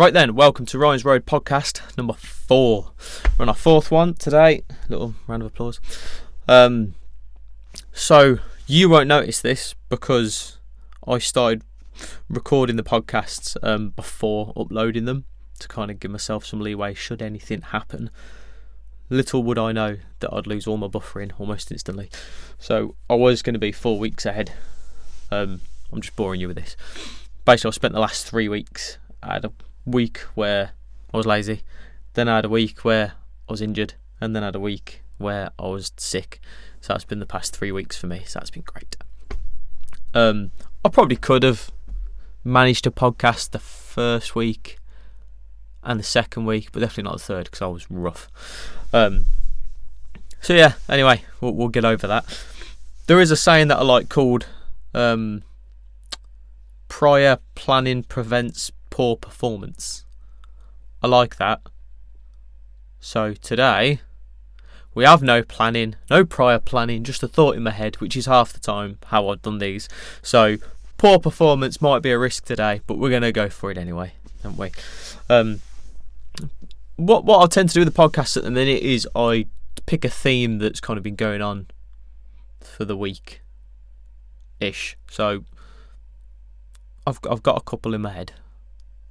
Right then, welcome to Ryan's Road podcast number 4. We're on our 4th one today. Little round of applause. So you won't notice this because I started recording the podcasts before uploading them to kind of give myself some leeway should anything happen. Little would I know that I'd lose all my buffering almost instantly. So I was going to be 4 weeks ahead. I'm just boring you with this. Basically, I spent the last 3 weeks. I had a week where I was lazy, then I had a week where I was injured, and then I had a week where I was sick. So that's been the past 3 weeks for me. So that's been great. I probably could have managed to podcast the first week and the second week, but definitely not the third because I was rough. So yeah, anyway, we'll get over that. There is a saying that I like called prior planning prevents poor performance. I like that. So today we have no planning, no prior planning, just a thought in my head, which is half the time how I've done these. So poor performance might be a risk today, but we're going to go for it anyway, don't we? What I tend to do with the podcast at the minute is I pick a theme that's kind of been going on for the week-ish. So I've got a couple in my head.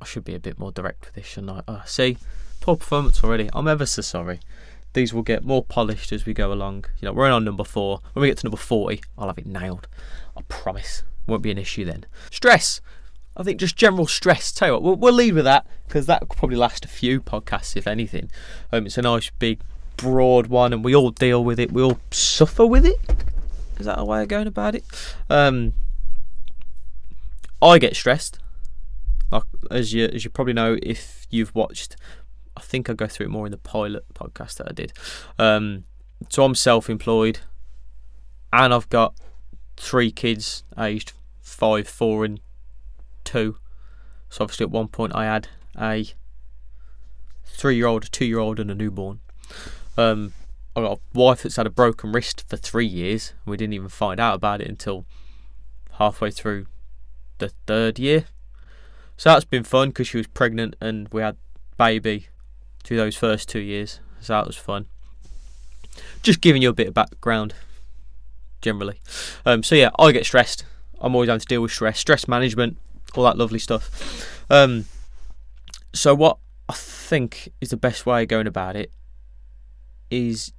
I should be a bit more direct with this, shouldn't I? See, poor performance already. I'm ever so sorry. These will get more polished as we go along. You know, we're in on number 4. When we get to number 40, I'll have it nailed. I promise. Won't be an issue then. Stress. I think just general stress. Tell you what, we'll lead with that because that could probably last a few podcasts, if anything. It's a nice, big, broad one, and we all deal with it. We all suffer with it. Is that a way of going about it? I get stressed. Like, as you probably know if you've watched, I think I go through it more in the pilot podcast that I did. So I'm self-employed and I've got 3 kids aged 5, 4 and 2. So obviously at one point I had a 3-year-old, a 2-year-old and a newborn. I've got a wife that's had a broken wrist for 3 years. We didn't even find out about it until halfway through the 3rd year. So that's been fun because she was pregnant and we had baby through those first 2 years. So that was fun. Just giving you a bit of background generally. So yeah, I get stressed. I'm always having to deal with stress management, all that lovely stuff. So what I think is the best way of going about it is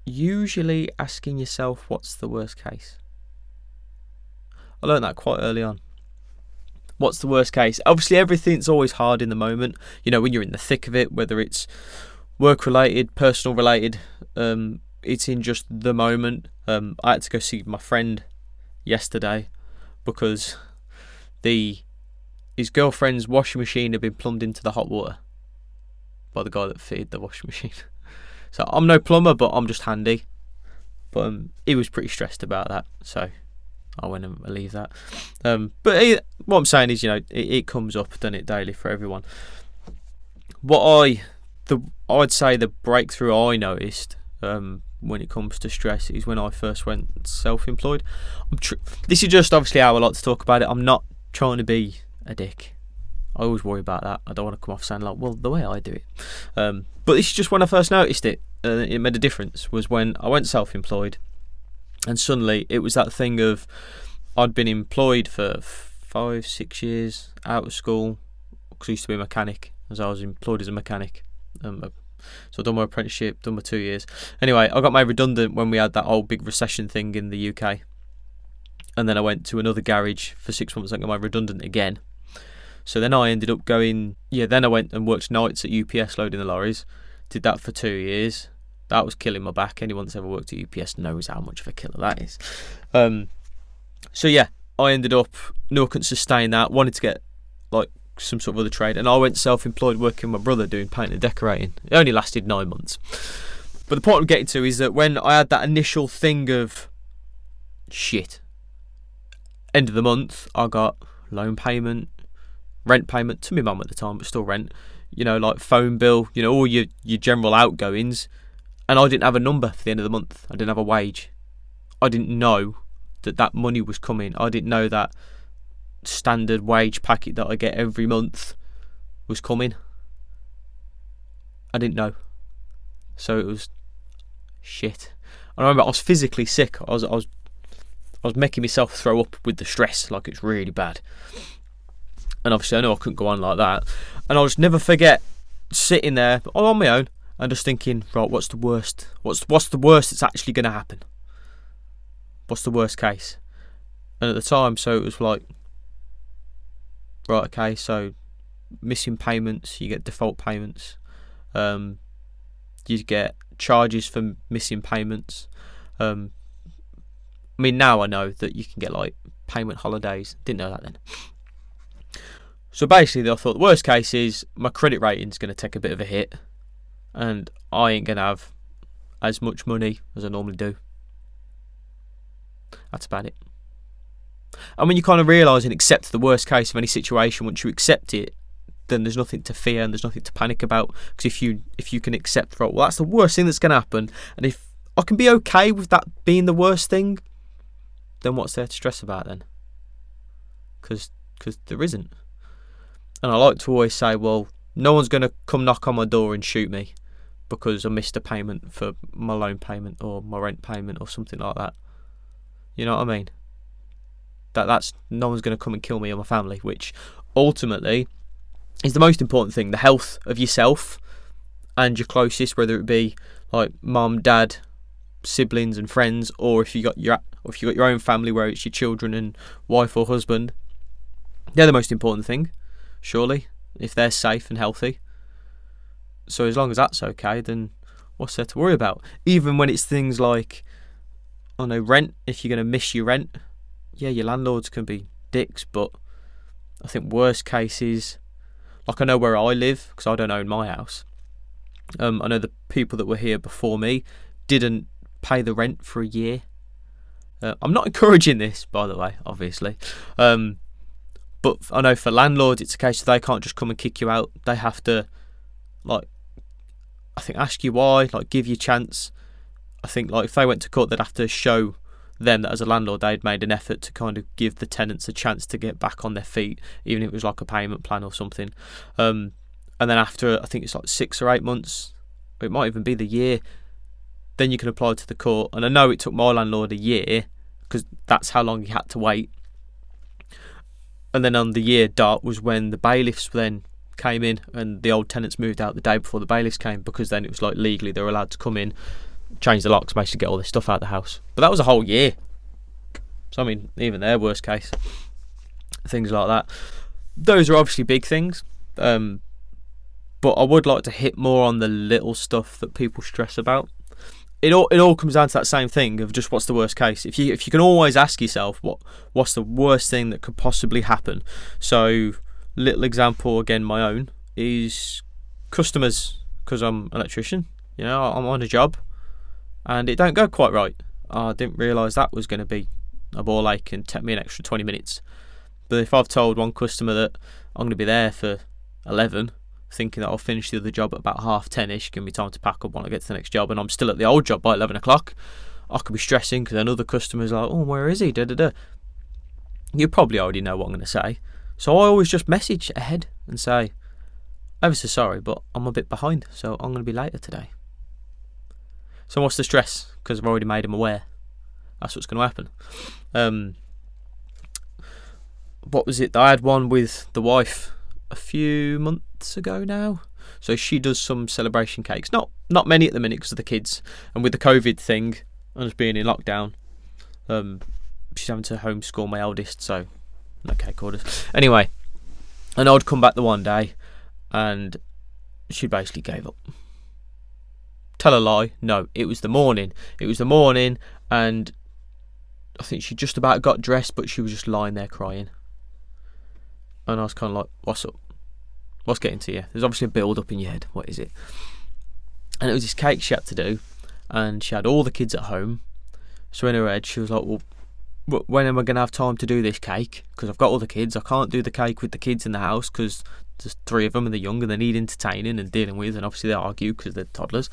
usually asking yourself what's the worst case. I learned that quite early on. What's the worst case? Obviously, everything's always hard in the moment. You know, when you're in the thick of it, whether it's work-related, personal-related, it's in just the moment. I had to go see my friend yesterday because his girlfriend's washing machine had been plumbed into the hot water by the guy that fitted the washing machine. So I'm no plumber, but I'm just handy. But he was pretty stressed about that, so I went and leave that. But what I'm saying is, you know, it comes up, doesn't it, daily for everyone. I'd say the breakthrough I noticed when it comes to stress is when I first went self-employed. This is just obviously how I like to talk about it. I'm not trying to be a dick. I always worry about that. I don't want to come off saying like, well, the way I do it. But this is just when I first noticed it. It made a difference was when I went self-employed. And suddenly it was that thing of I'd been employed for 5-6 years out of school because I used to be a mechanic, as I was employed as a mechanic. So I've done my apprenticeship, done my 2 years. Anyway, I got made redundant when we had that whole big recession thing in the UK. And then I went to another garage for 6 months and got made redundant again. So then I ended up going, then I went and worked nights at UPS loading the lorries. Did that for 2 years. That was killing my back. Anyone that's ever worked at UPS knows how much of a killer that is. So yeah, I ended up, no, I couldn't sustain that. Wanted to get like some sort of other trade, and I went self-employed working with my brother doing painting and decorating. It only lasted 9 months. But the point I'm getting to is that when I had that initial thing of shit, end of the month, I got loan payment, rent payment to my mum at the time, but still rent. You know, like phone bill. You know, all your general outgoings. And I didn't have a number for the end of the month. I didn't have a wage. I didn't know that money was coming. I didn't know that standard wage packet that I get every month was coming. I didn't know. So it was shit. I remember I was physically sick. I was making myself throw up with the stress, like it's really bad. And obviously I know I couldn't go on like that. And I'll just never forget sitting there all on my own and just thinking, right, what's the worst? What's the worst that's actually going to happen? What's the worst case? And at the time, so it was like, right, okay, so missing payments, you get default payments. You get charges for missing payments. I mean, now I know that you can get like payment holidays. Didn't know that then. So basically, I thought the worst case is my credit rating's going to take a bit of a hit, and I ain't going to have as much money as I normally do. That's about it. And when you kind of realise and accept the worst case of any situation, once you accept it, then there's nothing to fear and there's nothing to panic about. Because if you can accept, right, well, that's the worst thing that's going to happen, and if I can be okay with that being the worst thing, then what's there to stress about then? Because there isn't. And I like to always say, well, no one's going to come knock on my door and shoot me because I missed a payment for my loan payment or my rent payment or something like that. You know what I mean? That's no one's going to come and kill me or my family, which ultimately is the most important thing. The health of yourself and your closest, whether it be like mum, dad, siblings and friends, or if you got your own family where it's your children and wife or husband, they're the most important thing, surely, if they're safe and healthy. So as long as that's okay, then what's there to worry about? Even when it's things like, I know, rent, if you're going to miss your rent, yeah, your landlords can be dicks, but I think worst cases, like I know where I live, because I don't own my house, I know the people that were here before me didn't pay the rent for a year. I'm not encouraging this, by the way, obviously, but I know for landlords it's a case that they can't just come and kick you out. They have to, like, I think ask you why, like give you a chance. I think like if they went to court, they'd have to show them that as a landlord they'd made an effort to kind of give the tenants a chance to get back on their feet, even if it was like a payment plan or something. And then after, I think it's like 6 or 8 months, or it might even be the year, then you can apply to the court. And I know it took my landlord a year because that's how long he had to wait. And then on the year dot was when the bailiffs then came in, and the old tenants moved out the day before the bailiffs came, because then it was like legally they were allowed to come in, change the locks, basically get all this stuff out of the house. But that was a whole year. So I mean, even their worst case, things like that. Those are obviously big things, but I would like to hit more on the little stuff that people stress about. It all comes down to that same thing of just what's the worst case. If you can always ask yourself what's the worst thing that could possibly happen. So little example again, my own is customers, because I'm an electrician. You know, I'm on a job and it don't go quite right. I didn't realise that was going to be a ball ache and take me an extra 20 minutes. But if I've told one customer that I'm going to be there for 11, thinking that I'll finish the other job at about 10:30ish, give me time to pack up when I get to the next job, and I'm still at the old job by 11 o'clock, I could be stressing because another customer's like, oh, where is he? You probably already know what I'm going to say. So I always just message ahead and say, ever so sorry, but I'm a bit behind, so I'm going to be later today. So what's the stress? Because I've already made him aware. That's what's going to happen. What was it? I had one with the wife a few months ago now. So she does some celebration cakes. Not many at the minute because of the kids. And with the COVID thing, and us being in lockdown, she's having to homeschool my eldest, so no cake orders. Anyway, and I'd come back the one day and she basically gave up. Tell a lie, no, it was the morning. And I think she just about got dressed, but she was just lying there crying. And I was kind of like, what's up? What's getting to you? There's obviously a build up in your head. What is it? And it was this cake she had to do, and she had all the kids at home. So in her head, she was like, well, when am I going to have time to do this cake? Because I've got all the kids. I can't do the cake with the kids in the house because there's 3 of them and they're young and they need entertaining and dealing with, and obviously they argue because they're toddlers.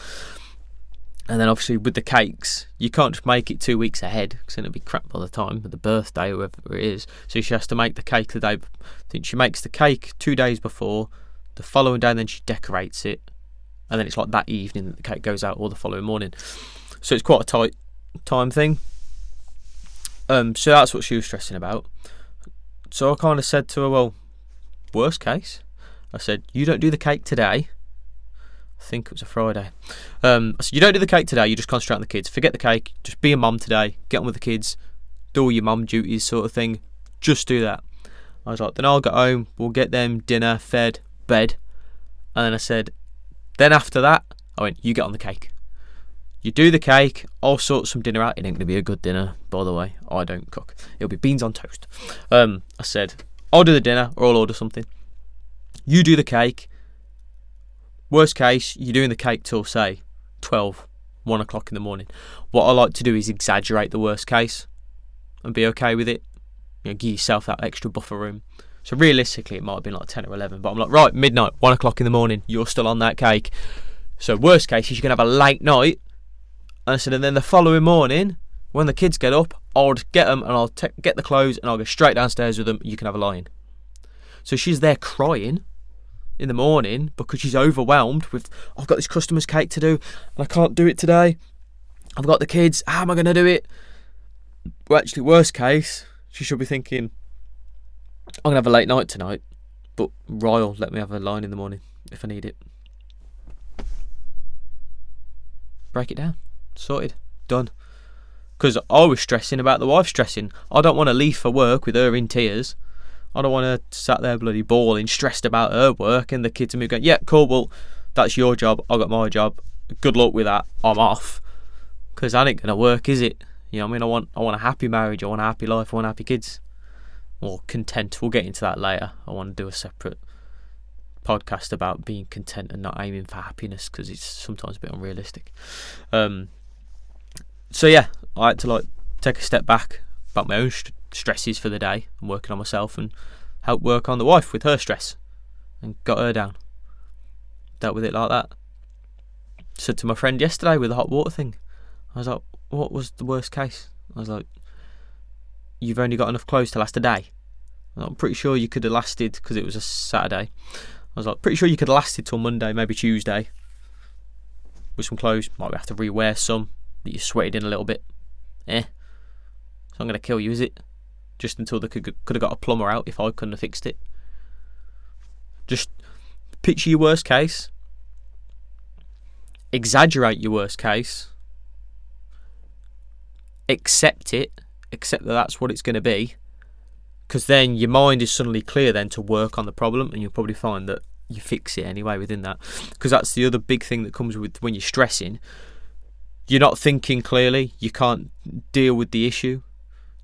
And then obviously with the cakes, you can't just make it 2 weeks ahead because then it'll be crap by the time of the birthday or whatever it is. So she has to make the cake the day. I think she makes the cake 2 days before The following day, then she decorates it, and then it's like that evening that the cake goes out, or the following morning. So it's quite a tight time thing. So that's what she was stressing about. So I kind of said to her, well, worst case, I said, you don't do the cake today. I think it was a Friday. I said, you don't do the cake today, you just concentrate on the kids. Forget the cake, just be a mum today, get on with the kids, do all your mum duties sort of thing. Just do that. I was like, then I'll get home, we'll get them dinner, fed, bed. And then I said, then after that, I went, you get on the cake. You do the cake, I'll sort some dinner out. It ain't going to be a good dinner, by the way. I don't cook. It'll be beans on toast. I said, I'll do the dinner, or I'll order something. You do the cake. Worst case, you're doing the cake till, say, 12, 1 o'clock in the morning. What I like to do is exaggerate the worst case and be okay with it. You know, give yourself that extra buffer room. So realistically, it might have been like 10 or 11. But I'm like, right, midnight, 1 o'clock in the morning, you're still on that cake. So worst case is you're going to have a late night. And I said, and then the following morning, when the kids get up, I'll get them and I'll get the clothes and I'll go straight downstairs with them. You can have a lie-in. So she's there crying in the morning because she's overwhelmed with, I've got this customer's cake to do and I can't do it today. I've got the kids. How am I going to do it? Well, actually, worst case, she should be thinking, I'm going to have a late night tonight, but Royal let me have a line in the morning if I need it. Break it down. Sorted. Done. Because I was stressing about the wife stressing. I don't want to leave for work with her in tears. I don't want her sat there bloody bawling, stressed about her work, and the kids and me going, yeah, cool, well, that's your job, I got my job. Good luck with that. I'm off. Because that ain't going to work, is it? You know what I mean? I want a happy marriage, I want a happy life, I want happy kids. Or content. We'll get into that later. I want to do a separate podcast about being content and not aiming for happiness, because it's sometimes a bit unrealistic. So yeah, I had to like take a step back about my own stresses for the day and working on myself, and help work on the wife with her stress and got her down. Dealt with it like that. Said to my friend yesterday with the hot water thing, I was like, what was the worst case? I was like, you've only got enough clothes to last a day. I'm pretty sure you could have lasted, because it was a Saturday, I was like, pretty sure you could have lasted till Monday, maybe Tuesday, with some clothes. Might have to rewear some that you sweated in a little bit. It's not going to kill you, is it? Just until they could have got a plumber out if I couldn't have fixed it. Just picture your worst case, exaggerate your worst case, accept it, accept that that's what it's going to be, because then your mind is suddenly clear then to work on the problem, and you'll probably find that you fix it anyway within that. Because that's the other big thing that comes with when you're stressing. You're not thinking clearly, you can't deal with the issue,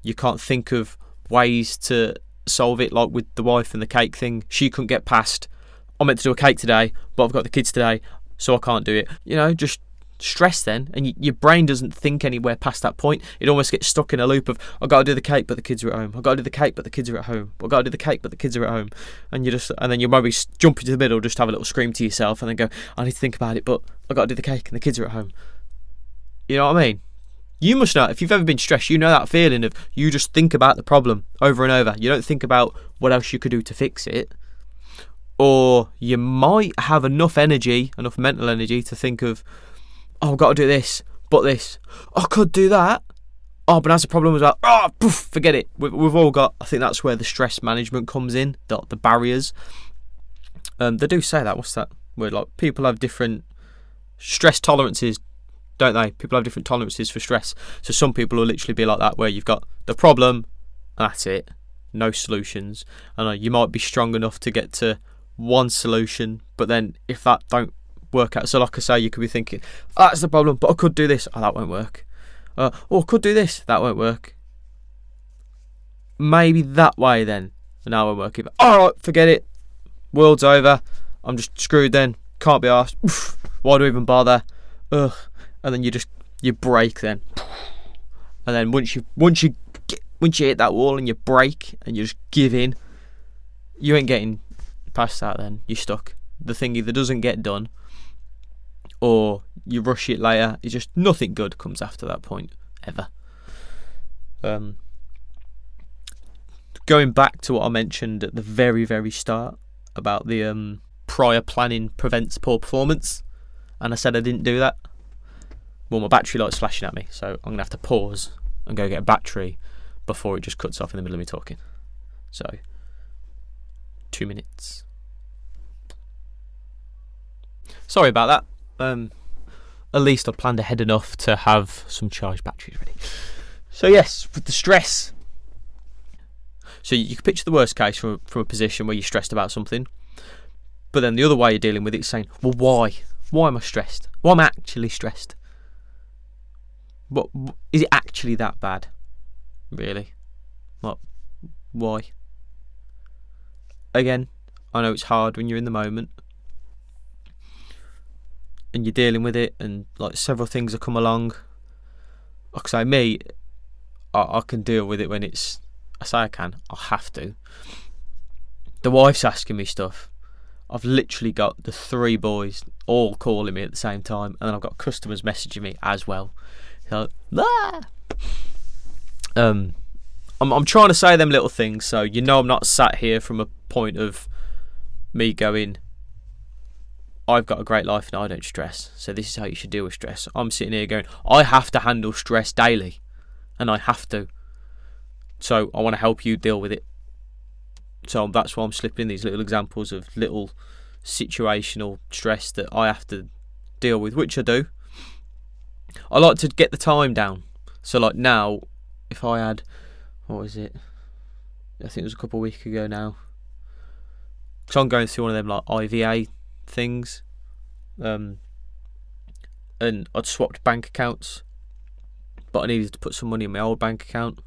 you can't think of ways to solve it, like with the wife and the cake thing. She couldn't get past, I'm meant to do a cake today, but I've got the kids today, so I can't do it. You know, just stress then, and your brain doesn't think anywhere past that point. It almost gets stuck in a loop of, I've got to do the cake, but the kids are at home. I've got to do the cake, but the kids are at home. I've got to do the cake, but the kids are at home. And then you maybe jump into the middle, just have a little scream to yourself, and then go, I need to think about it, but I've got to do the cake, and the kids are at home. You know what I mean? You must know, if you've ever been stressed, you know that feeling of you just think about the problem over and over. You don't think about what else you could do to fix it. Or you might have enough energy, enough mental energy to think of, oh, I've got to do this, but this. I could do that. Oh, but that's a problem as well. Oh, poof, forget it. We've all got, I think that's where the stress management comes in, the barriers. They do say that, what's that word? Like, people have different stress tolerances, don't they? People have different tolerances for stress. So some people will literally be like that, where you've got the problem, and that's it. No solutions. And you might be strong enough to get to one solution, but then if that don't work out, so like I say, you could be thinking, oh, that's the problem, but I could do this. Oh, that won't work. I could do this. That won't work. Maybe that way then. And that won't work either. Alright, forget it. World's over. I'm just screwed then. Can't be asked. Why do I even bother? Ugh. And then you break then. And then once you hit that wall and you break and you just give in, you ain't getting past that then. You're stuck. The thing either doesn't get done, or you rush it later. It's just nothing good comes after that point, ever. Going back to what I mentioned at the very, very start about the prior planning prevents poor performance, and I said I didn't do that. Well, my battery light's flashing at me, so I'm going to have to pause and go get a battery before it just cuts off in the middle of me talking. So, 2 minutes. Sorry about that. At least I planned ahead enough to have some charged batteries ready. So yes, with the stress. So you can picture the worst case from a position where you're stressed about something. But then the other way you're dealing with it is saying, well, why? Why am I stressed? Why am I actually stressed? What is it actually that bad? Really? What? Why? Again, I know it's hard when you're in the moment and you're dealing with it, and like several things have come along. Like I say, me, I can deal with it when it's. I say I can. I have to. The wife's asking me stuff. I've literally got the 3 boys all calling me at the same time, and then I've got customers messaging me as well. So, I'm trying to say them little things, so you know I'm not sat here from a point of me going, I've got a great life and I don't stress, so this is how you should deal with stress. I'm sitting here going, I have to handle stress daily, and I have to. So I want to help you deal with it. So that's why I'm slipping in these little examples of little situational stress that I have to deal with, which I do. I like to get the time down. So like now, if I had, what was it? I think it was a couple of weeks ago now. So I'm going through one of them like IVA things. And I'd swapped bank accounts. But I needed to put some money in my old bank account.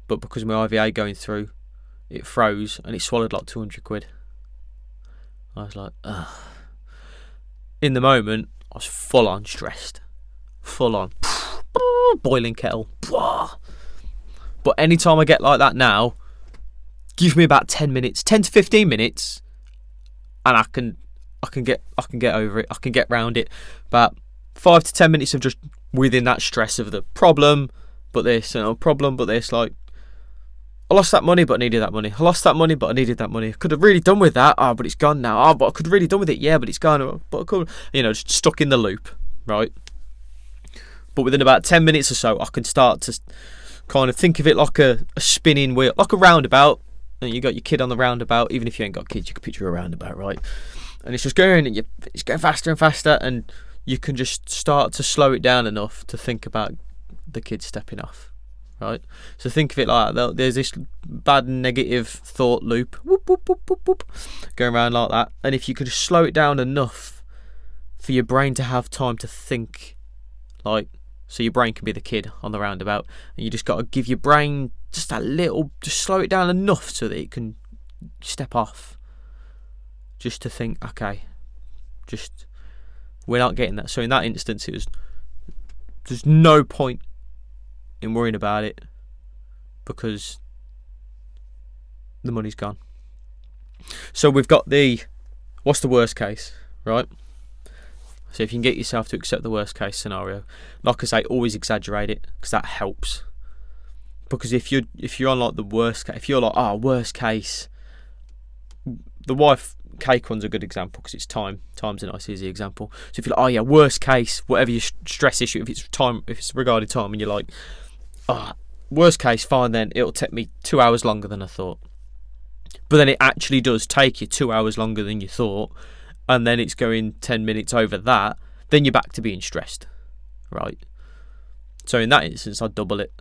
But because of my IVA going through, it froze and it swallowed like 200 quid. I was like, ugh. In the moment, I was full on stressed. Full on. Boiling kettle. But anytime I get like that now, give me about 10 minutes, 10 to 15 minutes, and I can get over it. I can get round it. About 5 to 10 minutes of just within that stress of the problem, but this, problem, but this, like, I lost that money, but I needed that money. I lost that money, but I needed that money. I could have really done with that. But it's gone now. But I could have really done with it. Yeah, but it's gone. But I could, just stuck in the loop, right? But within about 10 minutes or so, I can start to kind of think of it like a spinning wheel, like a roundabout. And you got your kid on the roundabout. Even if you ain't got kids, you can picture a roundabout, right? And it's just going, and it's going faster and faster, and you can just start to slow it down enough to think about the kids stepping off. Right, so think of it like that. There's this bad negative thought loop, whoop, whoop, whoop, whoop, whoop, going around like that. And if you could just slow it down enough for your brain to have time to think, like, so your brain can be the kid on the roundabout, and you just got to give your brain just a little, just slow it down enough so that it can step off, just to think, okay, just we're not getting that. So in that instance, there's no point in worrying about it because the money's gone. So we've got what's the worst case, right? So if you can get yourself to accept the worst case scenario, like I say, always exaggerate it because that helps. Because if you're on like the worst case, if you're like, worst case, the wife cake one's a good example because it's time's a nice easy example. So if you're like, worst case, whatever your stress issue, if it's regarding time, and you're like, worst case, fine, then it'll take me 2 hours longer than I thought. But then it actually does take you 2 hours longer than you thought, and then it's going 10 minutes over that, then you're back to being stressed, right? So in that instance, I'd double it.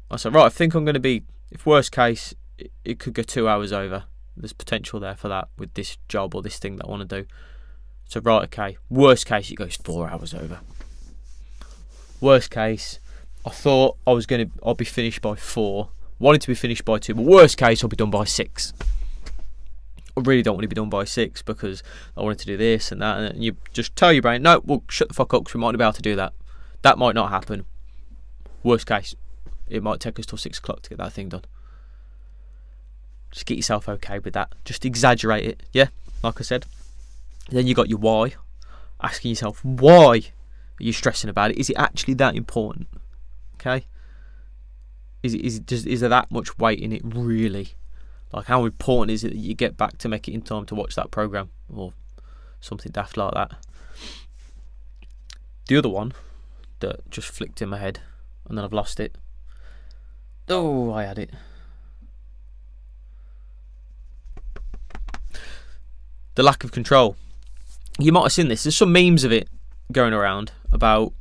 I said, right, I think I'm going to be, if worst case, it could go 2 hours over. There's potential there for that with this job or this thing that I want to do. So, right, okay, worst case, it goes 4 hours over. Worst case, I thought I'll be finished by 4. Wanted to be finished by 2, but worst case, I'll be done by 6. I really don't want to be done by 6 because I wanted to do this and that, and you just tell your brain, no, well, shut the fuck up because we might not be able to do that. That might not happen. Worst case, it might take us till 6 o'clock to get that thing done. Just get yourself okay with that. Just exaggerate it, yeah, like I said. Then you got your why. Asking yourself, why are you stressing about it? Is it actually that important? Okay? Is there that much weight in it, really? Like, how important is it that you get back to make it in time to watch that program or something daft like that? The other one that just flicked in my head and then I've lost it. Oh, I had it. The lack of control. You might have seen this. There's some memes of it going around about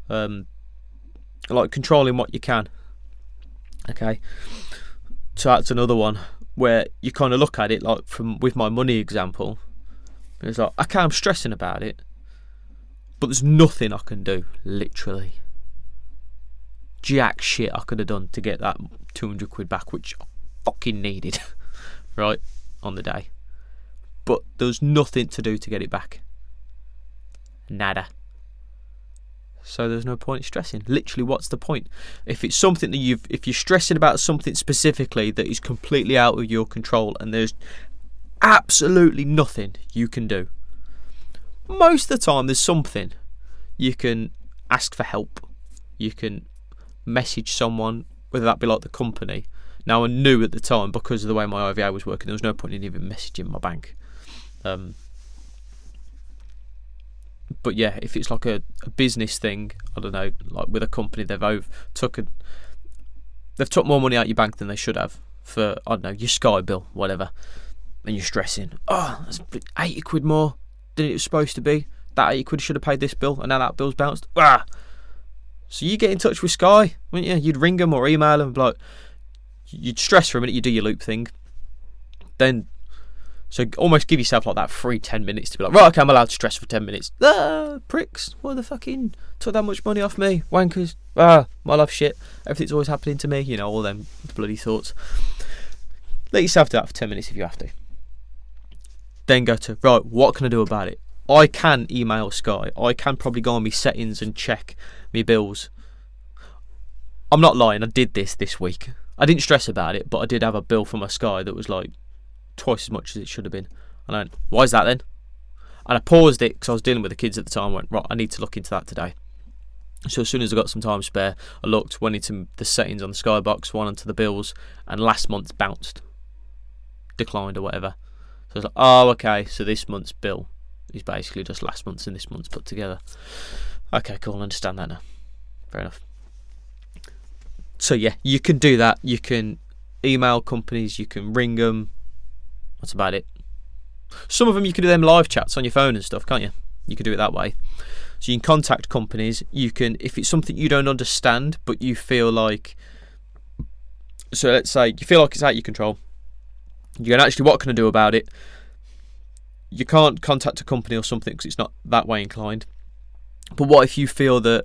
like controlling what you can. Okay. So that's another one where you kind of look at it like with my money example. It's like, okay, I'm stressing about it, but there's nothing I can do, literally. Jack shit I could have done to get that 200 quid back, which I fucking needed, right, on the day. But there's nothing to do to get it back. Nada. So there's no point in stressing. Literally, what's the point? If it's something that if you're stressing about something specifically that is completely out of your control and there's absolutely nothing you can do, most of the time there's something. You can ask for help. You can message someone, whether that be like the company. Now, I knew at the time, because of the way my IVA was working, there was no point in even messaging my bank. But yeah, if it's like a business thing, I don't know, like with a company, they've took more money out your bank than they should have for, I don't know, your Sky bill, whatever, and you're stressing. Oh, that's 80 quid more than it was supposed to be. That 80 quid should have paid this bill, and now that bill's bounced. Ah! So you get in touch with Sky, wouldn't you? You'd ring them or email them, like, you'd stress for a minute, you do your loop thing, then. So almost give yourself like that free 10 minutes to be like, right, okay, I'm allowed to stress for 10 minutes. Pricks, what the fucking took that much money off me? Wankers. My life's shit. Everything's always happening to me. You know, all them bloody thoughts. Let yourself do that for 10 minutes if you have to. Then go to, right, what can I do about it? I can email Sky. I can probably go on my settings and check my bills. I'm not lying, I did this week. I didn't stress about it, but I did have a bill from my Sky that was like twice as much as it should have been. And I went, why is that then? And I paused it because I was dealing with the kids at the time. I went, right, I need to look into that today. So as soon as I got some time spare, I went into the settings on the Skybox, went onto the bills, and last month's bounced, declined or whatever. So I was like, oh, okay, so this month's bill is basically just last month's and this month's put together. Okay, cool, I understand that now. Fair enough. So yeah, you can do that. You can email companies, you can ring them. That's about it. Some of them you can do them live chats on your phone and stuff, can't you? You can do it that way. So you can contact companies. You can, if it's something you don't understand, but you feel like, so let's say you feel like it's out of your control. You can actually, what can I do about it? You can't contact a company or something because it's not that way inclined. But what if you feel that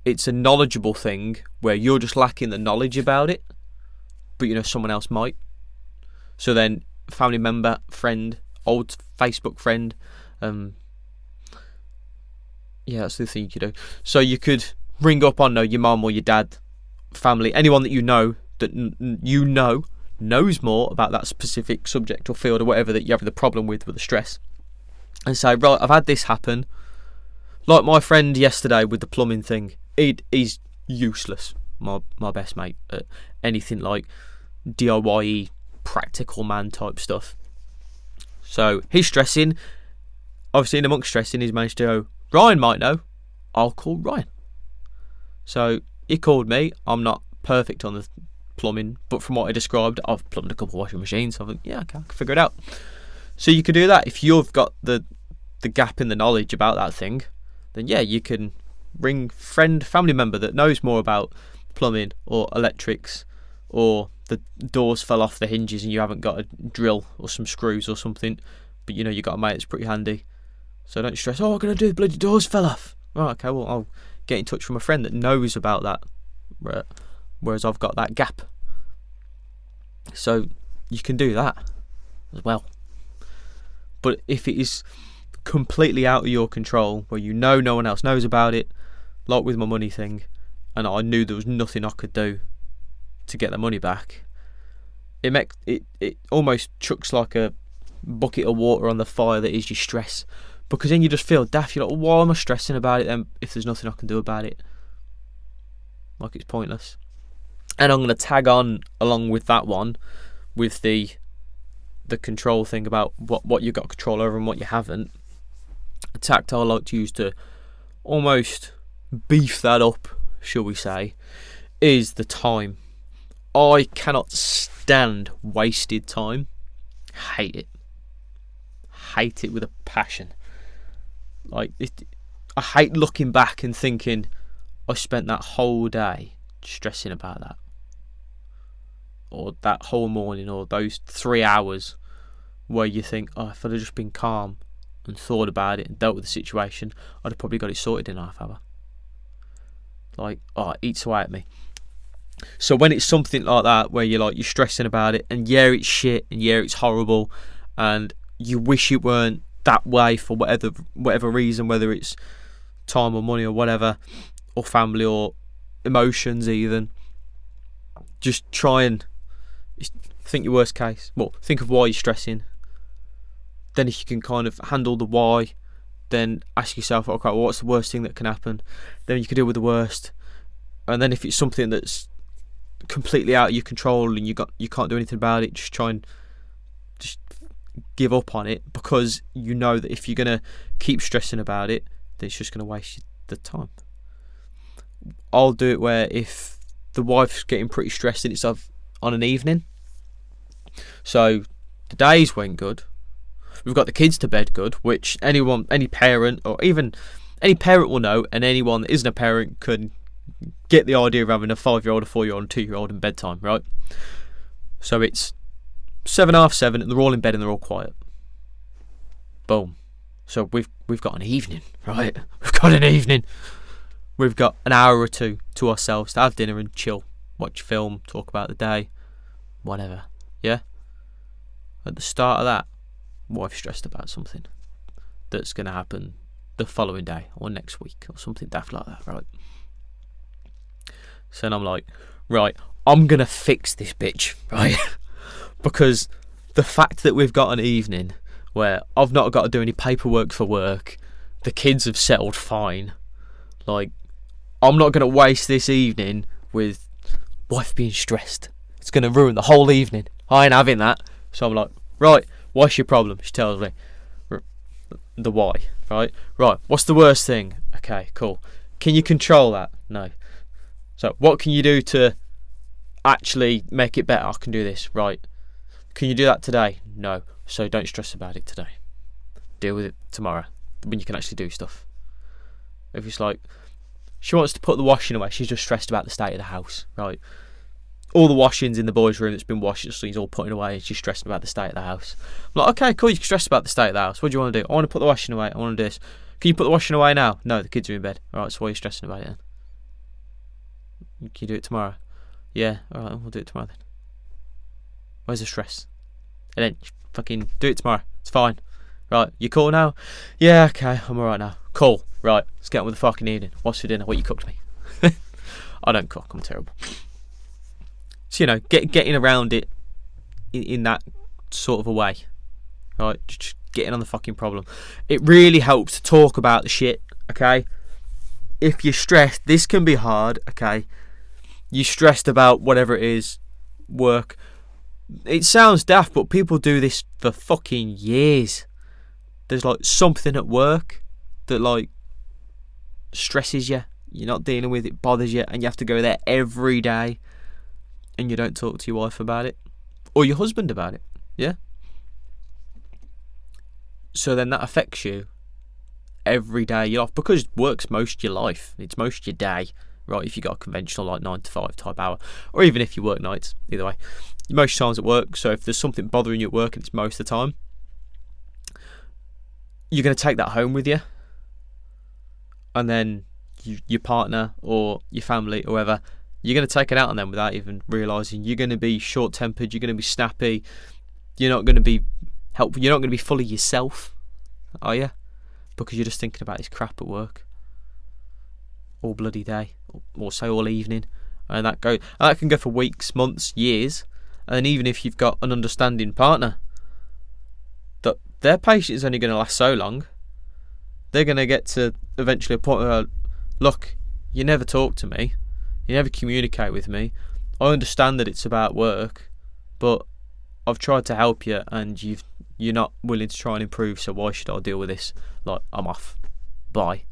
it's a knowledgeable thing where you're just lacking the knowledge about it, but you know someone else might? So then family member, friend, old Facebook friend, yeah, that's the thing you could do. So you could ring up on your mum or your dad, family, anyone that you know that knows more about that specific subject or field or whatever that you have the problem with the stress, and say, right, I've had this happen. Like my friend yesterday with the plumbing thing, he's useless, my best mate, at anything like DIY practical man type stuff. So he's stressing. Obviously, in amongst stressing, he's managed to go, Ryan might know, I'll call Ryan. So he called me. I'm not perfect on the plumbing, but from what I described, I've plumbed a couple of washing machines, so I think, yeah, okay, I can figure it out. So you could do that. If you've got the gap in the knowledge about that thing, then yeah, you can ring family member that knows more about plumbing or electrics, or the doors fell off the hinges and you haven't got a drill or some screws or something, but you know you got a mate that's pretty handy. So don't stress, what can I do? The bloody doors fell off. Right, okay, well, I'll get in touch with a friend that knows about that, whereas I've got that gap. So you can do that as well. But if it is completely out of your control, where you know no one else knows about it, like with my money thing, and I knew there was nothing I could do to get the money back, it almost chucks like a bucket of water on the fire that is your stress, because then you just feel daft. You're like, why am I stressing about it then if there's nothing I can do about it? Like, it's pointless. And I'm going to tag on along with that one with the control thing about what you've got control over and what you haven't, a tactic I like to use to almost beef that up, shall we say, is the time. I cannot stand wasted time. Hate it with a passion. I hate looking back and thinking I spent that whole day stressing about that, or that whole morning, or those 3 hours where you think, oh, if I'd have just been calm and thought about it and dealt with the situation, I'd have probably got it sorted in half hour. Like, oh, it eats away at me. So when it's something like that where you're stressing about it, and yeah, it's shit, and yeah, it's horrible, and you wish it weren't that way for whatever reason, whether it's time or money or whatever, or family or emotions even, just try and think your worst case. Well, think of why you're stressing. Then if you can kind of handle the why, then ask yourself, okay, well, what's the worst thing that can happen? Then you can deal with the worst. And then if it's something that's completely out of your control and you can't do anything about it, just try and just give up on it, because you know that if you're going to keep stressing about it, then it's just going to waste the time. I'll do it where if the wife's getting pretty stressed and it's on an evening, so the days went good, we've got the kids to bed good, which any parent, or even any parent will know, and anyone that isn't a parent can get the idea of having a 5-year-old, a 4-year-old and 2-year-old in bedtime, right? So it's 7, half 7, and they're all in bed and they're all quiet. Boom. So we've got an evening, right? We've got an evening. We've got an hour or two to ourselves to have dinner and chill, watch a film, talk about the day, whatever. Yeah? At the start of that, wife stressed about something that's going to happen the following day or next week or something daft like that, right? So then I'm like, right, I'm going to fix this bitch, right? Because the fact that we've got an evening where I've not got to do any paperwork for work, the kids have settled fine, like, I'm not going to waste this evening with wife being stressed. It's going to ruin the whole evening. I ain't having that. So I'm like, right, what's your problem? She tells me the why, right? Right, what's the worst thing? Okay, cool. Can you control that? No. So what can you do to actually make it better? I can do this, right? Can you do that today? No. So don't stress about it today. Deal with it tomorrow when you can actually do stuff. If it's like, she wants to put the washing away, she's just stressed about the state of the house, right? All the washing's in the boys' room that's been washed, so he's all putting away, and she's stressed about the state of the house. I'm like, okay, cool, you can stress about the state of the house. What do you want to do? I want to put the washing away. I want to do this. Can you put the washing away now? No, the kids are in bed. Alright, so why are you stressing about it then? Can you do it tomorrow? Yeah, alright, we'll do it tomorrow then. Where's the stress? And then fucking do it tomorrow. It's fine. Right, you cool now? Yeah, okay, I'm alright now. Cool. Right, let's get on with the fucking evening. What's for dinner? What you cooked me? I don't cook, I'm terrible. So, getting around it in that sort of a way. Right, just getting on the fucking problem. It really helps to talk about the shit, okay? If you're stressed, this can be hard, okay? You're stressed about whatever it is, work. It sounds daft, but people do this for fucking years. There's like something at work that like stresses you. You're not dealing with it, bothers you, and you have to go there every day, and you don't talk to your wife about it or your husband about it. Yeah. So then that affects you every day you're off, because work's most of your life. It's most of your day, right? If you got a conventional like 9 to 5 type hour, or even if you work nights, either way, most times at work. So if there's something bothering you at work, and it's most of the time, you're going to take that home with you, and then your partner or your family or whoever, you're going to take it out on them without even realising. You're going to be short-tempered, you're going to be snappy, you're not going to be helpful, you're not going to be fully yourself, are you? Because you're just thinking about this crap at work all bloody day, or say all evening, and that can go for weeks, months, years. And even if you've got an understanding partner, that their patience is only going to last so long. They're going to get to eventually a point where, look, you never talk to me, you never communicate with me. I understand that it's about work, but I've tried to help you, and you're not willing to try and improve. So why should I deal with this? Like, I'm off. Bye.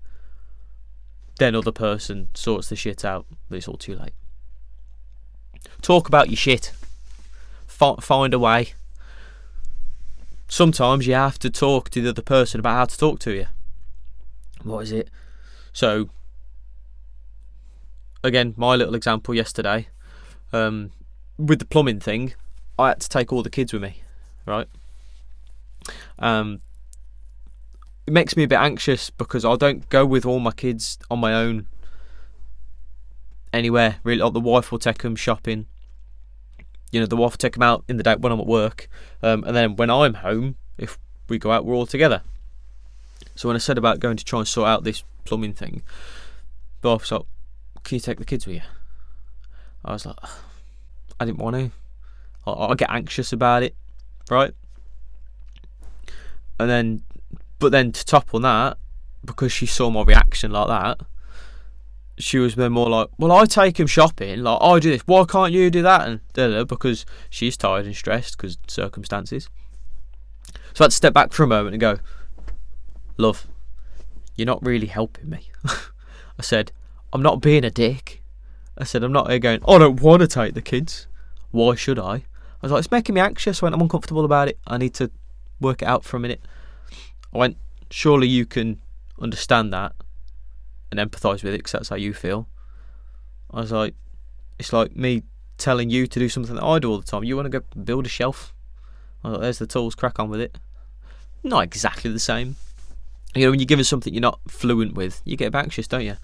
Then other person sorts the shit out, but it's all too late. Talk about your shit. Find a way. Sometimes you have to talk to the other person about how to talk to you. What is it? So, again, my little example yesterday, with the plumbing thing, I had to take all the kids with me, right? It makes me a bit anxious because I don't go with all my kids on my own anywhere. Really, like the wife will take them shopping. You know, the wife will take them out in the day when I'm at work, and then when I'm home, if we go out, we're all together. So when I said about going to try and sort out this plumbing thing, the wife was like, "Can you take the kids with you?" I was like, I didn't want to. I get anxious about it, right? But then to top on that, because she saw my reaction like that, she was then more like, well, I take him shopping, like, I do this, why can't you do that? And because she's tired and stressed because circumstances. So I had to step back for a moment and go, love, you're not really helping me. I said, I'm not being a dick. I said, I'm not here going, I don't want to take the kids. Why should I? I was like, it's making me anxious. I went, I'm uncomfortable about it. I need to work it out for a minute. I went, surely you can understand that and empathise with it because that's how you feel. I was like, it's like me telling you to do something that I do all the time. You want to go build a shelf? I was like, there's the tools, crack on with it. Not exactly the same. You know, when you're given something you're not fluent with, you get a bit anxious, don't you?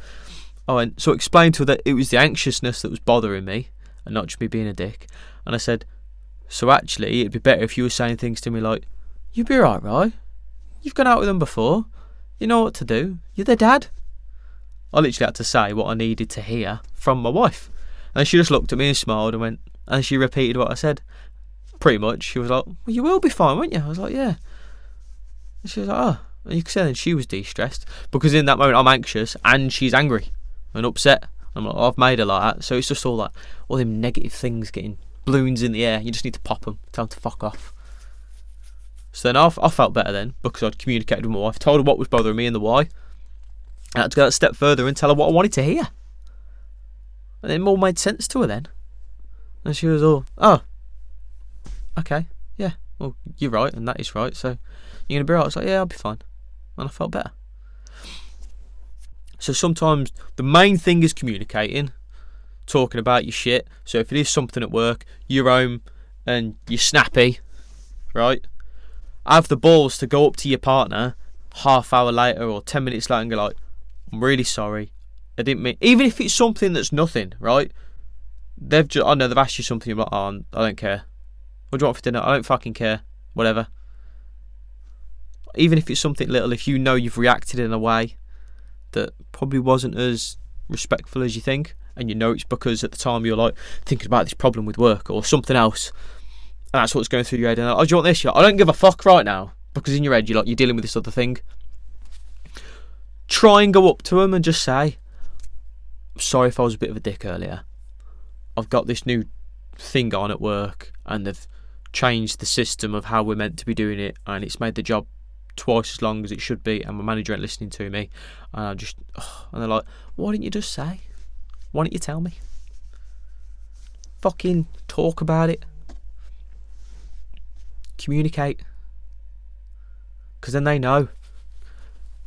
I went, so explain to her that it was the anxiousness that was bothering me and not just me being a dick. And I said, so actually it'd be better if you were saying things to me like, you'd be alright, right? You've gone out with them before. You know what to do. You're their dad. I literally had to say what I needed to hear from my wife. And she just looked at me and smiled and went, and she repeated what I said. Pretty much. She was like, well, you will be fine, won't you? I was like, yeah. And she was like, oh. And you could say then she was de-stressed. Because in that moment I'm anxious and she's angry and upset. I'm like, oh, I've made her like that. So it's just all that, all them negative things getting balloons in the air. You just need to pop them. Tell them to fuck off. So then I felt better then because I'd communicated with my wife, told her what was bothering me and the why. I had to go that step further and tell her what I wanted to hear. And it all made sense to her then. And she was all, oh, okay, yeah, well, you're right and that is right, so you're going to be right. I was like, yeah, I'll be fine. And I felt better. So sometimes the main thing is communicating, talking about your shit. So if it is something at work, you're home and you're snappy, right? Have the balls to go up to your partner half hour later or 10 minutes later and go like, I'm really sorry, I didn't mean, even if it's something that's nothing, right? I know they've asked you something, you're like, oh, I don't care. What do you want for dinner? I don't fucking care. Whatever. Even if it's something little, if you know you've reacted in a way that probably wasn't as respectful as you think, and you know it's because at the time you're like thinking about this problem with work or something else, and that's what's going through your head, and like, oh, do you want this? You're like, I don't give a fuck right now, because in your head you're dealing with this other thing. Try and go up to them and just say, I'm sorry if I was a bit of a dick earlier. I've got this new thing on at work and they've changed the system of how we're meant to be doing it, and it's made the job twice as long as it should be, and my manager ain't listening to me, and and they're like, why didn't you just say? Why didn't you tell me? Fucking talk about it. Communicate. Because then they know.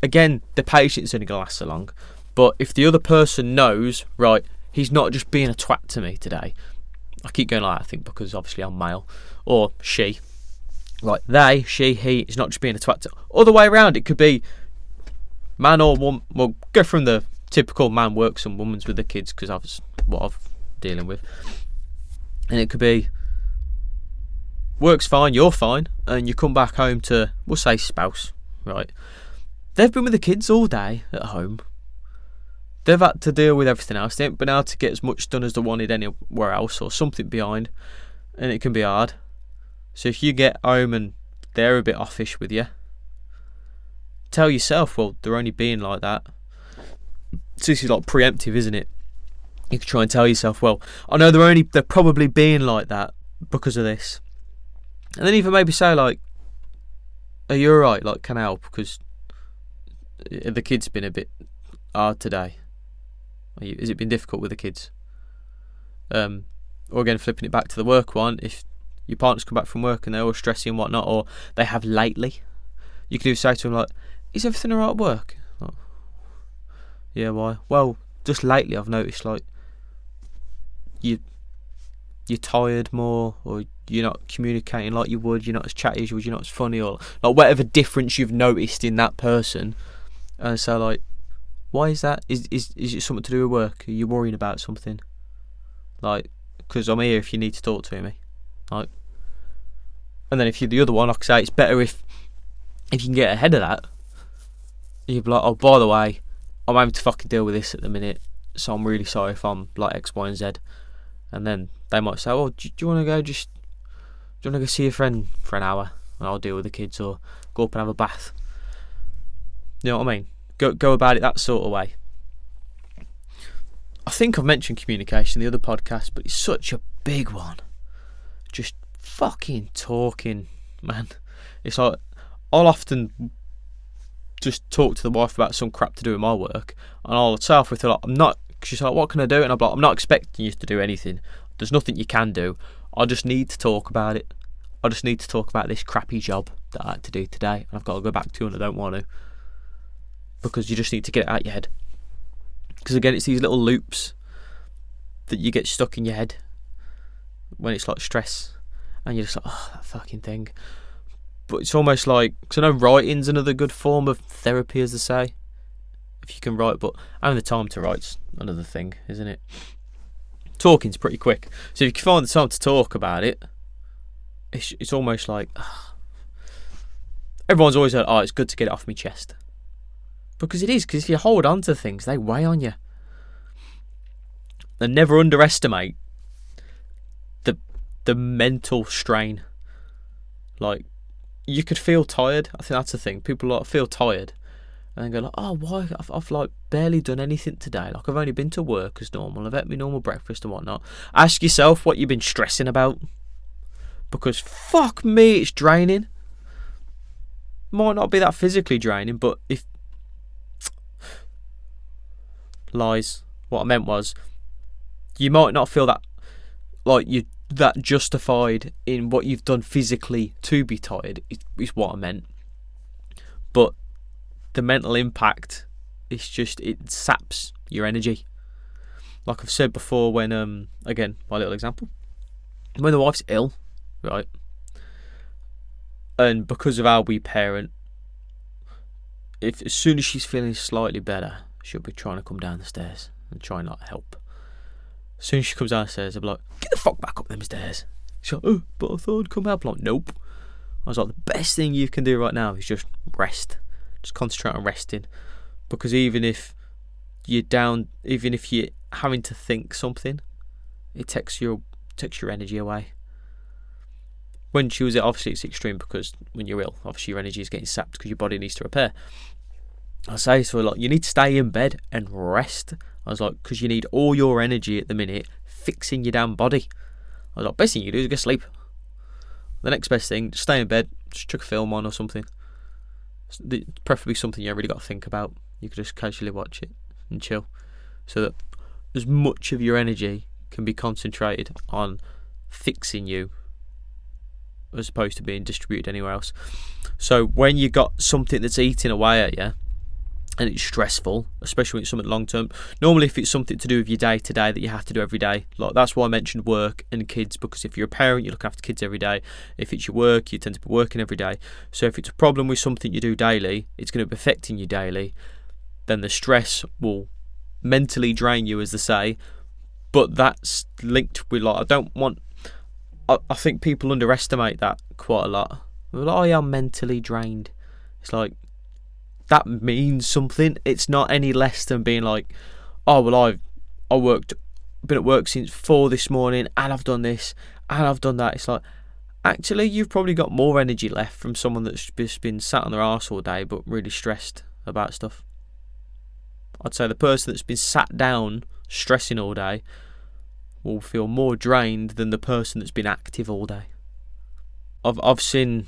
Again, the patience only going to last so long, but if the other person knows, right, he's not just being a twat to me today. I keep going like that, I think, because obviously I'm male. Or she. Right, they, she, he is not just being a twat. Other way around, it could be man or woman. Well, go from the typical man works and woman's with the kids, because that's what I'm dealing with. And it could be work's fine, you're fine, and you come back home to, we'll say spouse, right? They've been with the kids all day at home. They've had to deal with everything else. They haven't been able to get as much done as they wanted anywhere else, or something behind, and it can be hard. So if you get home and they're a bit offish with you, tell yourself, well, they're only being like that. So this is like preemptive, isn't it? You can try and tell yourself, well, I know they're probably being like that because of this. And then even maybe say like, are you alright? Like, can I help? Because the kid's been a bit hard today. Has it been difficult with the kids? Or again, flipping it back to the work one, if your partner's come back from work and they're all stressy and whatnot, or they have lately, you could even say to them like, is everything alright at work? Like, yeah, why? Well, just lately I've noticed like you're tired more, or you're not communicating like you would, you're not as chatty as you would, you're not as funny, or like whatever difference you've noticed in that person. And so like, why is that? Is it something to do with work? Are you worrying about something? Like, because I'm here if you need to talk to me. Like, and then if you're the other one, like I say, it's better if you can get ahead of that. You'd be like, oh, by the way, I'm having to fucking deal with this at the minute, so I'm really sorry if I'm like X, Y, and Z. And then they might say, oh, do you want to go? Do you want to go see your friend for an hour, and I'll deal with the kids, or go up and have a bath. You know what I mean? Go about it that sort of way. I think I've mentioned communication in the other podcast, but it's such a big one. Just fucking talking, man. It's like, I'll often just talk to the wife about some crap to do with my work, and I'll say off with her, like, she's like, what can I do? And I'm like, I'm not expecting you to do anything. There's nothing you can do. I just need to talk about it. I just need to talk about this crappy job that I had to do today, and I've got to go back to, and I don't want to. Because you just need to get it out your head. Because again, it's these little loops that you get stuck in your head when it's like stress, and you're just like, oh, that fucking thing. But it's almost like, because I know writing's another good form of therapy, as they say, if you can write, but having the time to write's another thing, isn't it? Talking's pretty quick, so if you can find the time to talk about it, it's almost like, everyone's always like, oh, it's good to get it off my chest. Because it is, because if you hold on to things, they weigh on you. And never underestimate the mental strain. Like, you could feel tired. I think that's the thing. People like feel tired and then go like, oh, why? I've like barely done anything today. Like, I've only been to work as normal. I've had my normal breakfast and whatnot. Ask yourself what you've been stressing about. Because fuck me, it's draining. Might not be that physically draining, but if lies. What I meant was, you might not feel that like you're that justified in what you've done physically to be tired, is what I meant. But the mental impact, it's just, it saps your energy. Like I've said before, when again, my little example, when the wife's ill, right, and because of how we parent, if as soon as she's feeling slightly better, she'll be trying to come down the stairs and try and like help. As soon as she comes downstairs, I'll be like, get the fuck back up them stairs. She's like, oh, but I thought I'd come help. I'm like, nope. I was like, the best thing you can do right now is just rest. Just concentrate on resting. Because even if you're down, even if you're having to think something, it takes your energy away. When she was ill, obviously it's extreme, because when you're ill, obviously your energy is getting sapped because your body needs to repair. I say to her, like, you need to stay in bed and rest. I was like, because you need all your energy at the minute fixing your damn body. I was like, best thing you do is go sleep. The next best thing, just stay in bed, just chuck a film on or something. Preferably something you haven't really got to think about. You could just casually watch it and chill. So that as much of your energy can be concentrated on fixing you as opposed to being distributed anywhere else. So when you got something that's eating away at you, and it's stressful, especially when it's something long term. Normally, if it's something to do with your day to day that you have to do every day, like that's why I mentioned work and kids, because if you're a parent, you look after kids every day. If it's your work, you tend to be working every day. So if it's a problem with something you do daily, it's going to be affecting you daily. Then the stress will mentally drain you, as they say. But that's linked with, like, I think people underestimate that quite a lot. They're like, oh yeah, I'm mentally drained. It's like, that means something. It's not any less than being like, oh well, I've been at work since 4 this morning, and I've done this and I've done that. It's like, actually, you've probably got more energy left from someone that's just been sat on their arse all day but really stressed about stuff. I'd say the person that's been sat down stressing all day will feel more drained than the person that's been active all day. I've seen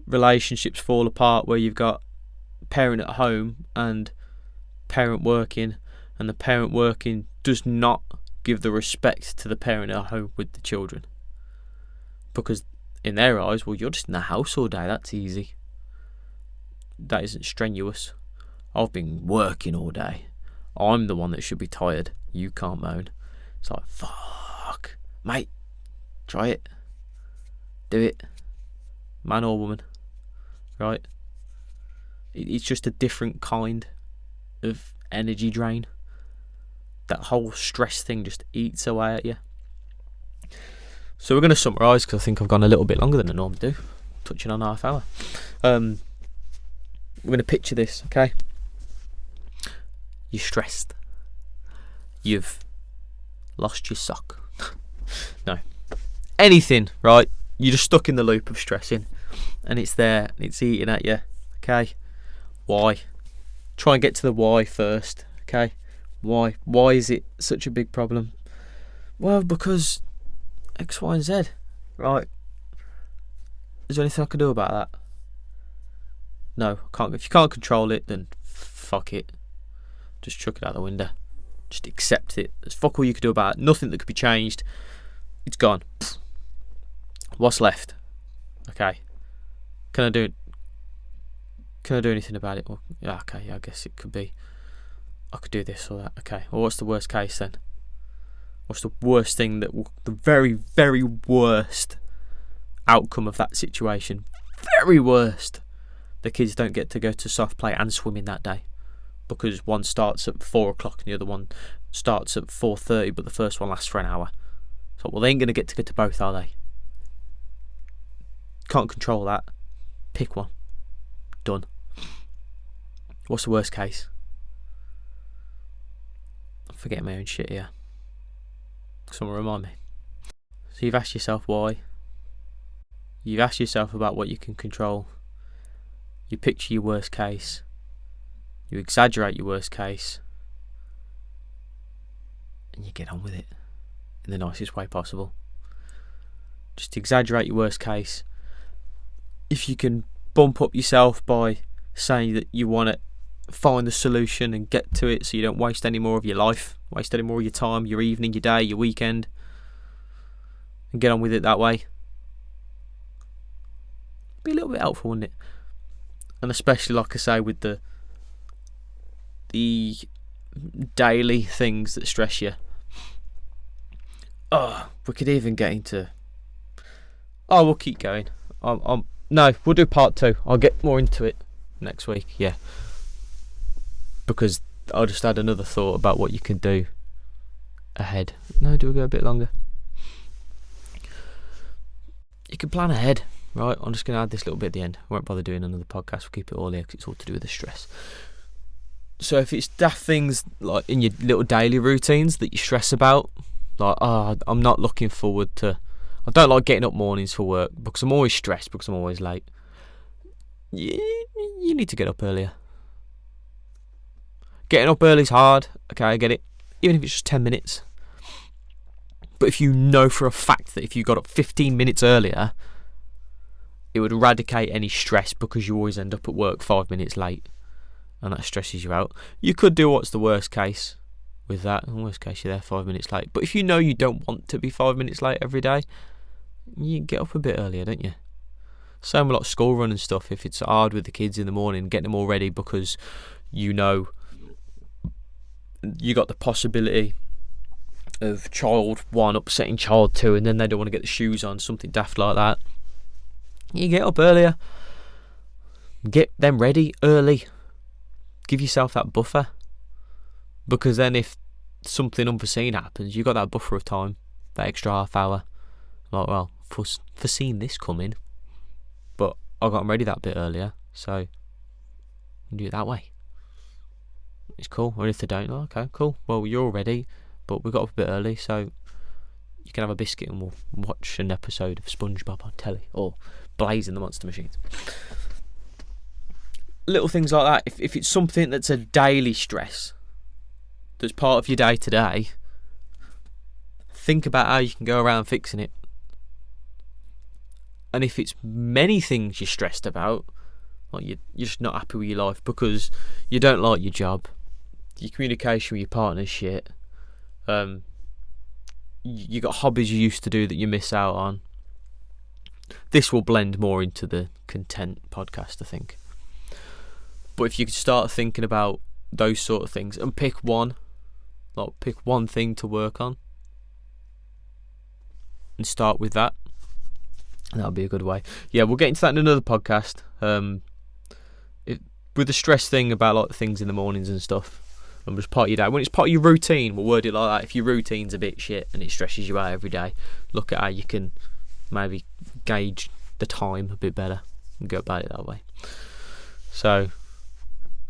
relationships fall apart where you've got parent at home and parent working, and the parent working does not give the respect to the parent at home with the children, because in their eyes, well, you're just in the house all day, that's easy, that isn't strenuous. I've been working all day, I'm the one that should be tired, you can't moan. It's like, fuck, mate, try it, do it, man or woman, right? It's just a different kind of energy drain. That whole stress thing just eats away at you. So we're going to summarise, because I think I've gone a little bit longer than I normally do, touching on half hour. We're going to picture this, okay? You're stressed. You've lost your sock. No. Anything, right? You're just stuck in the loop of stressing, and it's there, and it's eating at you, okay? Why? Try and get to the why first, okay? Why? Why is it such a big problem? Well, because X, Y, and Z. Right. Is there anything I can do about that? No, I can't. If you can't control it, then fuck it. Just chuck it out the window. Just accept it. There's fuck all you can do about it. Nothing that could be changed. It's gone. What's left? Okay. Can I do anything about it? Well, yeah, okay, yeah, I guess it could be, I could do this or that. Okay, well, what's the worst case then? What's the worst thing that the very, very worst outcome of that situation? Very worst. The kids don't get to go to soft play and swimming that day, because one starts at 4 o'clock and the other one starts at 4:30, but the first one lasts for an hour. So, well, they ain't going to get to go to both, are they? Can't control that. Pick one. Done. What's the worst case? I'm forgetting my own shit here. Someone remind me. So you've asked yourself why. You've asked yourself about what you can control. You picture your worst case. You exaggerate your worst case. And you get on with it in the nicest way possible. Just exaggerate your worst case. If you can bump up yourself by saying that you want to find the solution and get to it, so you don't waste any more of your life, waste any more of your time, your evening, your day, your weekend, and get on with it that way, be a little bit helpful, wouldn't it? And especially, like I say, with the daily things that stress you. Oh, we could even get into. Oh, we'll keep going. No, we'll do part 2. I'll get more into it next week, yeah. Because I just had another thought about what you can do ahead. No, do we go a bit longer? You can plan ahead, right? I'm just going to add this little bit at the end. I won't bother doing another podcast. We'll keep it all here because it's all to do with the stress. So if it's daft things like in your little daily routines that you stress about, like, I'm not looking forward to, I don't like getting up mornings for work because I'm always stressed because I'm always late. You need to get up earlier. Getting up early is hard, okay, I get it, even if it's just 10 minutes. But if you know for a fact that if you got up 15 minutes earlier, it would eradicate any stress because you always end up at work 5 minutes late, and that stresses you out. You could do what's the worst case with that. In the worst case, you're there 5 minutes late. But if you know you don't want to be 5 minutes late every day, you get up a bit earlier, don't you? Same with like school run and stuff. If it's hard with the kids in the morning, getting them all ready because you know you got the possibility of child 1 upsetting child 2, and then they don't want to get the shoes on, something daft like that. You get up earlier. Get them ready early. Give yourself that buffer. Because then if something unforeseen happens, you've got that buffer of time, that extra half hour. Like, well, foreseen this coming, but I got them ready that bit earlier, so you can do it that way. It's cool. Or if they don't, okay, cool. Well, you're all ready, but we got up a bit early, so you can have a biscuit and we'll watch an episode of SpongeBob on telly, or Blazing the Monster Machines. Little things like that. If it's something that's a daily stress, that's part of your day to day, think about how you can go around fixing it. And if it's many things you're stressed about, like you're just not happy with your life because you don't like your job, your communication with your partner's shit, you got hobbies you used to do that you miss out on, this will blend more into the content podcast, I think. But if you could start thinking about those sort of things and pick one thing to work on and start with that, that'll be a good way. Yeah, we'll get into that in another podcast. With the stress thing about like things in the mornings and stuff, and just part of your day. When it's part of your routine, we'll word it like that. If your routine's a bit shit and it stresses you out every day, look at how you can maybe gauge the time a bit better and go about it that way. So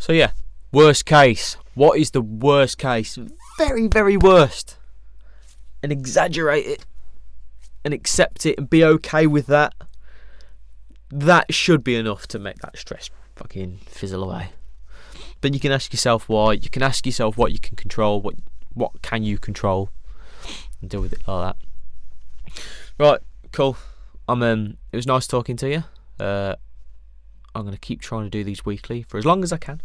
yeah, worst case. What is the worst case? Very, very worst. And exaggerate it and accept it and be okay with that. That should be enough to make that stress fucking fizzle away. Then you can ask yourself why. You can ask yourself what you can control, what can you control, and deal with it like that. Right, cool. It was nice talking to you. I'm going to keep trying to do these weekly for as long as I can.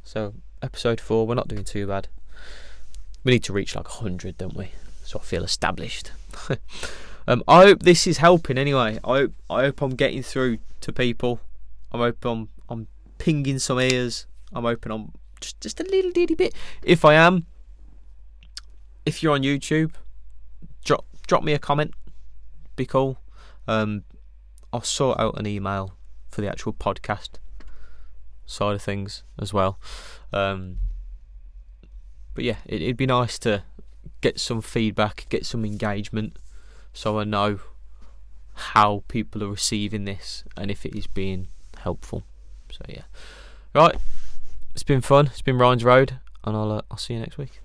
So episode 4, we're not doing too bad. We need to reach like 100, don't we? So I feel established. I hope this is helping anyway. I hope I'm getting through to people. I hope I'm pinging some ears. I'm hoping I'm just a little ditty bit. If I am, if you're on YouTube, drop me a comment. Be cool. I'll sort out an email for the actual podcast side of things as well. But yeah, it'd be nice to get some feedback, get some engagement, so I know how people are receiving this and if it is being helpful. So yeah, right. It's been fun. It's been Ryan's Road, and I'll see you next week.